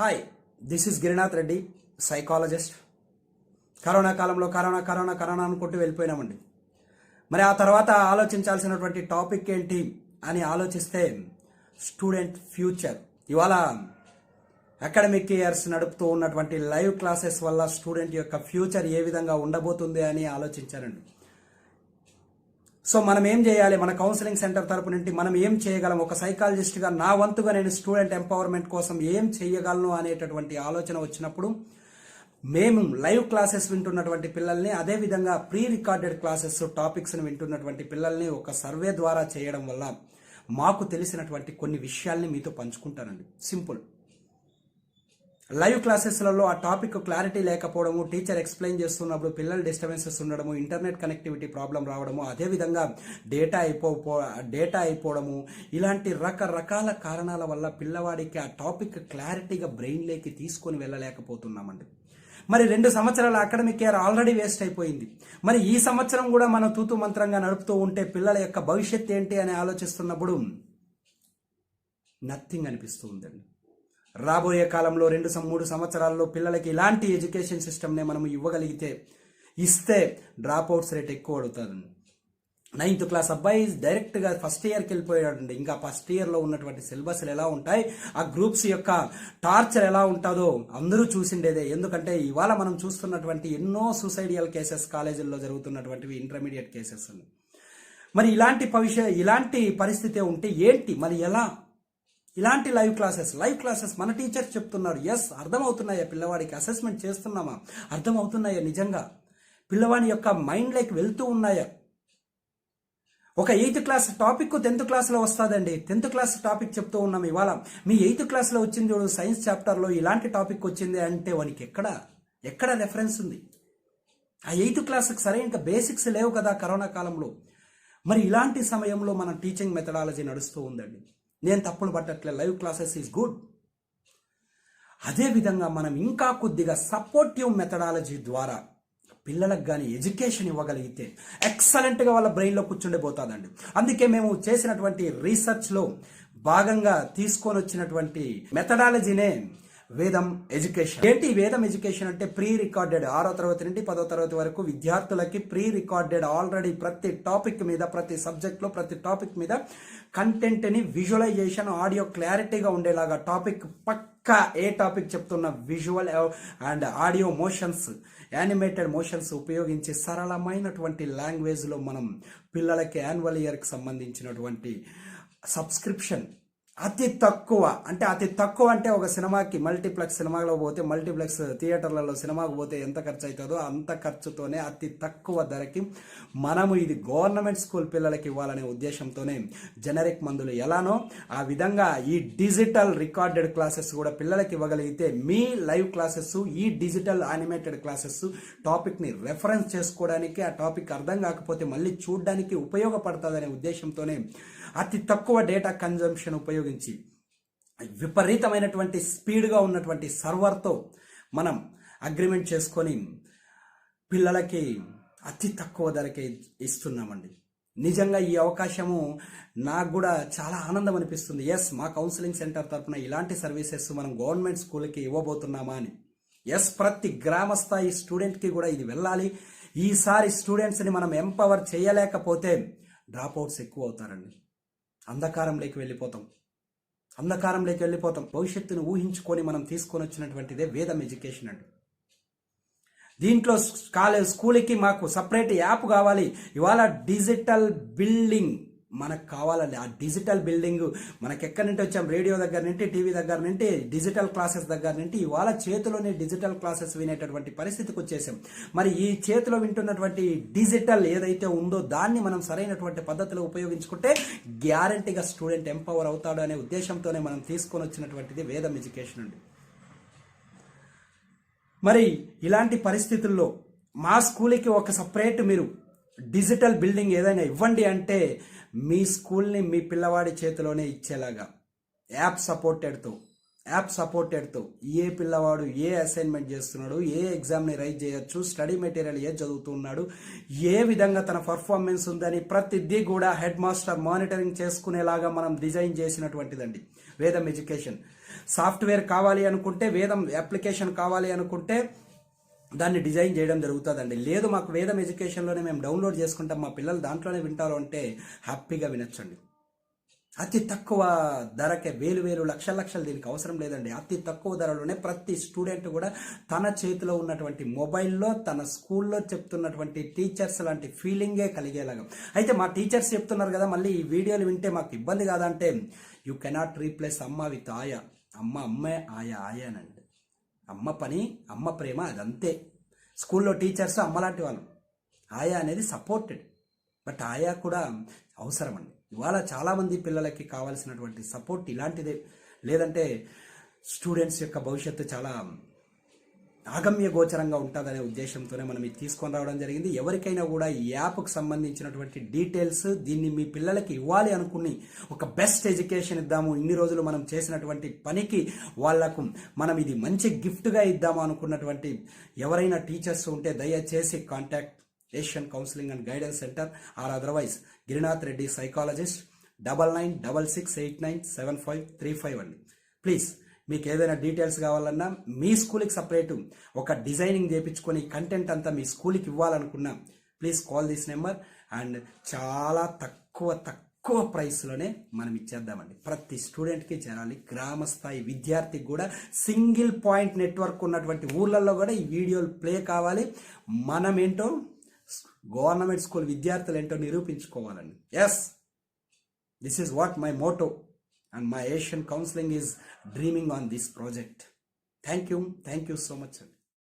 Hi, this is Girinath Reddy, psychologist. Corona కాలంలో corona అనుకుంటూ వెళ్ళిపోయినామండి. మరి ఆ తర్వాత ఆలోచించాల్సినటువంటి టాపిక్ ఏంటి అని ఆలోచిస్తే స్టూడెంట్ ఫ్యూచర్. ఇవాళ అకాడమిక్ ఇయర్స్ నడుపుతూ ఉన్నటువంటి లైవ్ క్లాసెస్ వల్ల స్టూడెంట్ యొక్క ఫ్యూచర్ ఏ విధంగా ఉండబోతుంది అని ఆలోచించారండి. సో మనం ఏం చేయాలి, మన కౌన్సిలింగ్ సెంటర్ తరపు నుండి మనం ఏం చేయగలం, ఒక సైకాలజిస్ట్గా నా వంతుగా నేను స్టూడెంట్ ఎంపవర్మెంట్ కోసం ఏం చేయగలను అనేటటువంటి ఆలోచన వచ్చినప్పుడు మేము లైవ్ క్లాసెస్ వింటున్నటువంటి పిల్లల్ని, అదేవిధంగా ప్రీ రికార్డెడ్ క్లాసెస్ టాపిక్స్ని వింటున్నటువంటి పిల్లల్ని ఒక సర్వే ద్వారా చేయడం వల్ల మాకు తెలిసినటువంటి కొన్ని విషయాల్ని మీతో పంచుకుంటానండి. సింపుల్. లైవ్ క్లాసెస్లలో ఆ టాపిక్ క్లారిటీ లేకపోవడము, టీచర్ ఎక్స్ప్లెయిన్ చేస్తున్నప్పుడు పిల్లలు డిస్టర్బెన్సెస్ ఉండడము, ఇంటర్నెట్ కనెక్టివిటీ ప్రాబ్లం రావడము, అదేవిధంగా డేటా అయిపోవడము, ఇలాంటి రకరకాల కారణాల వల్ల పిల్లవాడికి ఆ టాపిక్ క్లారిటీగా బ్రెయిన్లోకి తీసుకొని వెళ్ళలేకపోతున్నామండి. మరి 2 సంవత్సరాల అకాడమిక్ ఇయర్ ఆల్రెడీ వేస్ట్ అయిపోయింది. మరి ఈ సంవత్సరం కూడా మనం తూతు మంత్రంగా నడుపుతూ ఉంటే పిల్లల యొక్క భవిష్యత్ ఏంటి అని ఆలోచిస్తున్నప్పుడు నథింగ్ అనిపిస్తూ ఉందండి. రాబోయే కాలంలో 2-3 సంవత్సరాల్లో పిల్లలకి ఇలాంటి ఎడ్యుకేషన్ సిస్టమ్నే మనం ఇస్తే డ్రాప్ అవుట్స్ రేట్ ఎక్కువ అడుగుతుంది. 9th క్లాస్ అబ్బాయి డైరెక్ట్గా ఫస్ట్ ఇయర్కి వెళ్ళిపోయాడండి. ఇంకా ఫస్ట్ ఇయర్లో ఉన్నటువంటి సిలబస్లు ఎలా ఉంటాయి, ఆ గ్రూప్స్ యొక్క టార్చర్ ఎలా ఉంటుందో అందరూ చూసిండేదే. ఎందుకంటే ఇవాళ మనం చూస్తున్నటువంటి ఎన్నో సూసైడియల్ కేసెస్ కాలేజీల్లో జరుగుతున్నటువంటివి, ఇంటర్మీడియట్ కేసెస్. మరి ఇలాంటి పరిస్థితి ఉంటే ఏంటి, మరి ఎలా? ఇలాంటి లైవ్ క్లాసెస్ మన టీచర్స్ చెప్తున్నారు. ఎస్, అర్థమవుతున్నాయా పిల్లవాడికి? అసెస్మెంట్ చేస్తున్నామా? అర్థమవుతున్నాయా? నిజంగా పిల్లవాడి యొక్క మైండ్లోకి వెళ్తూ ఉన్నాయా? ఒక 8th క్లాస్ టాపిక్ 10th క్లాస్లో వస్తుందండి. 10th క్లాస్ టాపిక్ చెప్తూ ఉన్నాం. ఇవాళ మీ 8th క్లాస్లో వచ్చింది చూడు, సైన్స్ చాప్టర్లో ఇలాంటి టాపిక్ వచ్చింది అంటే వానికి ఎక్కడ రెఫరెన్స్ ఉంది? ఆ 8th క్లాస్కి సరైన బేసిక్స్ లేవు కదా కరోనా కాలంలో. మరి ఇలాంటి సమయంలో మన టీచింగ్ మెథడాలజీ నడుస్తూ ఉందండి. నేను తప్పులు పట్టట్లే, లైవ్ క్లాసెస్ ఈజ్ గుడ్. అదేవిధంగా మనం ఇంకా కొద్దిగా సపోర్టివ్ మెథడాలజీ ద్వారా పిల్లలకు కానీ ఎడ్యుకేషన్ ఇవ్వగలిగితే ఎక్సలెంట్గా వాళ్ళ బ్రెయిన్లో కూర్చుండిపోతుందండి. అందుకే మేము చేసినటువంటి రీసెర్చ్లో భాగంగా తీసుకొని వచ్చినటువంటి మెథడాలజీనే వేదం ఎడ్యుకేషన్. ఏంటి వేదం ఎడ్యుకేషన్ అంటే ప్రీ రికార్డెడ్ 6వ తరగతి నుండి 10వ తరగతి వరకు విద్యార్థులకి ప్రీ రికార్డెడ్ ఆల్రెడీ ప్రతి టాపిక్ మీద, ప్రతి సబ్జెక్ట్లో ప్రతి టాపిక్ మీద కంటెంట్ని విజువలైజేషన్, ఆడియో క్లారిటీగా ఉండేలాగా టాపిక్ పక్కా ఏ టాపిక్ చెప్తున్న visual and audio motions, animated motions ఉపయోగించి సరళమైనటువంటి లాంగ్వేజ్లో మనం పిల్లలకి యాన్యువల్ ఇయర్కి సంబంధించినటువంటి సబ్స్క్రిప్షన్ అతి తక్కువ అంటే ఒక సినిమాకి మల్టీప్లెక్స్ సినిమాలో పోతే, మల్టీప్లెక్స్ థియేటర్లలో సినిమాకు పోతే ఎంత ఖర్చు అవుతుందో అంత ఖర్చుతోనే అతి తక్కువ ధరకి మనము ఇది గవర్నమెంట్ స్కూల్ పిల్లలకి ఇవ్వాలనే ఉద్దేశంతోనే జనరిక్ మందులు ఎలానో ఆ విధంగా ఈ డిజిటల్ రికార్డెడ్ క్లాసెస్ కూడా పిల్లలకి ఇవ్వగలిగితే మీ లైవ్ క్లాసెస్, ఈ డిజిటల్ యానిమేటెడ్ క్లాసెస్ టాపిక్ని రెఫరెన్స్ చేసుకోవడానికి, ఆ టాపిక్ అర్థం కాకపోతే మళ్ళీ చూడడానికి ఉపయోగపడుతుందనే ఉద్దేశంతోనే అతి తక్కువ డేటా కన్జంప్షన్ ఉపయోగించి విపరీతమైనటువంటి స్పీడ్గా ఉన్నటువంటి సర్వర్తో మనం అగ్రిమెంట్ చేసుకొని పిల్లలకి అతి తక్కువ ధరకే ఇస్తున్నామండి. నిజంగా ఈ అవకాశము నాకు కూడా చాలా ఆనందం అనిపిస్తుంది. ఎస్, మా కౌన్సిలింగ్ సెంటర్ తరఫున ఇలాంటి సర్వీసెస్ మనం గవర్నమెంట్ స్కూల్కి ఇవ్వబోతున్నామా అని. ఎస్, ప్రతి గ్రామ స్థాయి స్టూడెంట్కి కూడా ఇది వెళ్ళాలి. ఈసారి స్టూడెంట్స్ని మనం ఎంపవర్ చేయలేకపోతే డ్రాప్ అవుట్స్ ఎక్కువ అవుతారండి. అంధకారంలోకి వెళ్ళిపోతాం. భవిష్యత్తును ఊహించుకొని మనం తీసుకొని వచ్చినటువంటిదే వేదం ఎడ్యుకేషన్ అండి. దీంట్లో స్కూల్కి మాకు సపరేట్ యాప్ కావాలి. ఇవాళ డిజిటల్ బిల్డింగ్ మనకు కావాలండి. ఆ డిజిటల్ బిల్డింగ్ మనకి ఎక్కడి నుండి వచ్చాం, రేడియో దగ్గర నుండి, టీవీ దగ్గర నుండి, డిజిటల్ క్లాసెస్ దగ్గర నుండి ఇవాళ చేతిలోనే డిజిటల్ క్లాసెస్ వినేటటువంటి పరిస్థితికి వచ్చేసాం. మరి ఈ చేతిలో వింటున్నటువంటి డిజిటల్ ఏదైతే ఉందో దాన్ని మనం సరైనటువంటి పద్ధతిలో ఉపయోగించుకుంటే గ్యారంటీగా స్టూడెంట్ ఎంపవర్ అవుతాడు అనే ఉద్దేశంతోనే మనం తీసుకొని వచ్చినటువంటిది వేదం ఎడ్యుకేషన్ అండి. మరి ఇలాంటి పరిస్థితుల్లో మా స్కూల్కి ఒక సపరేట్ మీరు డిజిటల్ బిల్డింగ్ ఏదైనా ఇవ్వండి అంటే మీ స్కూల్ని మీ పిల్లవాడి చేతిలోనే ఇచ్చేలాగా యాప్ సపోర్టెడ్తో ఏ పిల్లవాడు ఏ అసైన్మెంట్ చేస్తున్నాడు, ఏ ఎగ్జామ్ని రైట్ చేయొచ్చు, స్టడీ మెటీరియల్ ఏ చదువుతున్నాడు, ఏ విధంగా తన పర్ఫార్మెన్స్ ఉందని ప్రతిదీ కూడా హెడ్ మాస్టర్ మానిటరింగ్ చేసుకునేలాగా మనం డిజైన్ చేసినటువంటిదండి వేదం ఎడ్యుకేషన్. సాఫ్ట్వేర్ కావాలి అనుకుంటే, వేదం అప్లికేషన్ కావాలి అనుకుంటే దాన్ని డిజైన్ చేయడం జరుగుతుందండి. లేదు మాకు వేదం ఎడ్యుకేషన్లోనే మేము డౌన్లోడ్ చేసుకుంటాం, మా పిల్లలు దాంట్లోనే వింటారు అంటే హ్యాపీగా వినొచ్చండి. అతి తక్కువ ధరకే, వేలు లక్షలు దీనికి అవసరం లేదండి. అతి తక్కువ ధరలోనే ప్రతి స్టూడెంట్ కూడా తన చేతిలో ఉన్నటువంటి మొబైల్లో తన స్కూల్లో చెప్తున్నటువంటి టీచర్స్ లాంటి ఫీలింగే కలిగేలాగా. అయితే మా టీచర్స్ చెప్తున్నారు కదా, మళ్ళీ ఈ వీడియోలు వింటే మాకు ఇబ్బంది కాదంటే, యూ కెనాట్ రీప్లేస్ అమ్మ విత్ ఆయా. అమ్మే ఆయానండి. అమ్మ పని, అమ్మ ప్రేమ అదంతే. స్కూల్లో టీచర్స్ అమ్మలాంటి వాళ్ళు, ఆయా అనేది సపోర్టెడ్, బట్ ఆయా కూడా అవసరం అండి. ఇవాళ చాలామంది పిల్లలకి కావాల్సినటువంటి సపోర్ట్ ఇలాంటిదే. లేదంటే స్టూడెంట్స్ యొక్క భవిష్యత్తు చాలా ఆగమ్య గోచరంగా ఉంటుందనే ఉద్దేశంతోనే మనం ఇది తీసుకొని రావడం జరిగింది. ఎవరికైనా కూడా ఈ యాప్కు సంబంధించినటువంటి డీటెయిల్స్, దీన్ని మీ పిల్లలకి ఇవ్వాలి అనుకుని ఒక బెస్ట్ ఎడ్యుకేషన్ ఇద్దాము, ఇన్ని రోజులు మనం చేసినటువంటి పనికి వాళ్లకు మనం ఇది మంచి గిఫ్ట్గా ఇద్దాము అనుకున్నటువంటి ఎవరైనా టీచర్స్ ఉంటే దయచేసి contact Asian counselling and guidance centre or otherwise Girinath Reddy psychologist 9966897535 అండి. ప్లీజ్ మీకు ఏదైనా డీటెయిల్స్ కావాలన్నా, మీ స్కూల్కి సపరేటు ఒక డిజైనింగ్ చేయించుకొని కంటెంట్ అంతా మీ స్కూల్కి ఇవ్వాలనుకున్నా, please call this number. And చాలా తక్కువ ప్రైస్లోనే మనం ఇచ్చేద్దామండి. ప్రతి స్టూడెంట్కి చేరాలి. గ్రామ స్థాయి విద్యార్థికి కూడా, సింగిల్ పాయింట్ నెట్వర్క్ ఉన్నటువంటి ఊర్లలో కూడా ఈ వీడియోలు ప్లే కావాలి. మనమేంటో, గవర్నమెంట్ స్కూల్ విద్యార్థులు ఏంటో నిరూపించుకోవాలండి. Yes, this is what my motto and my Asian counseling is dreaming on this project. Thank you so much.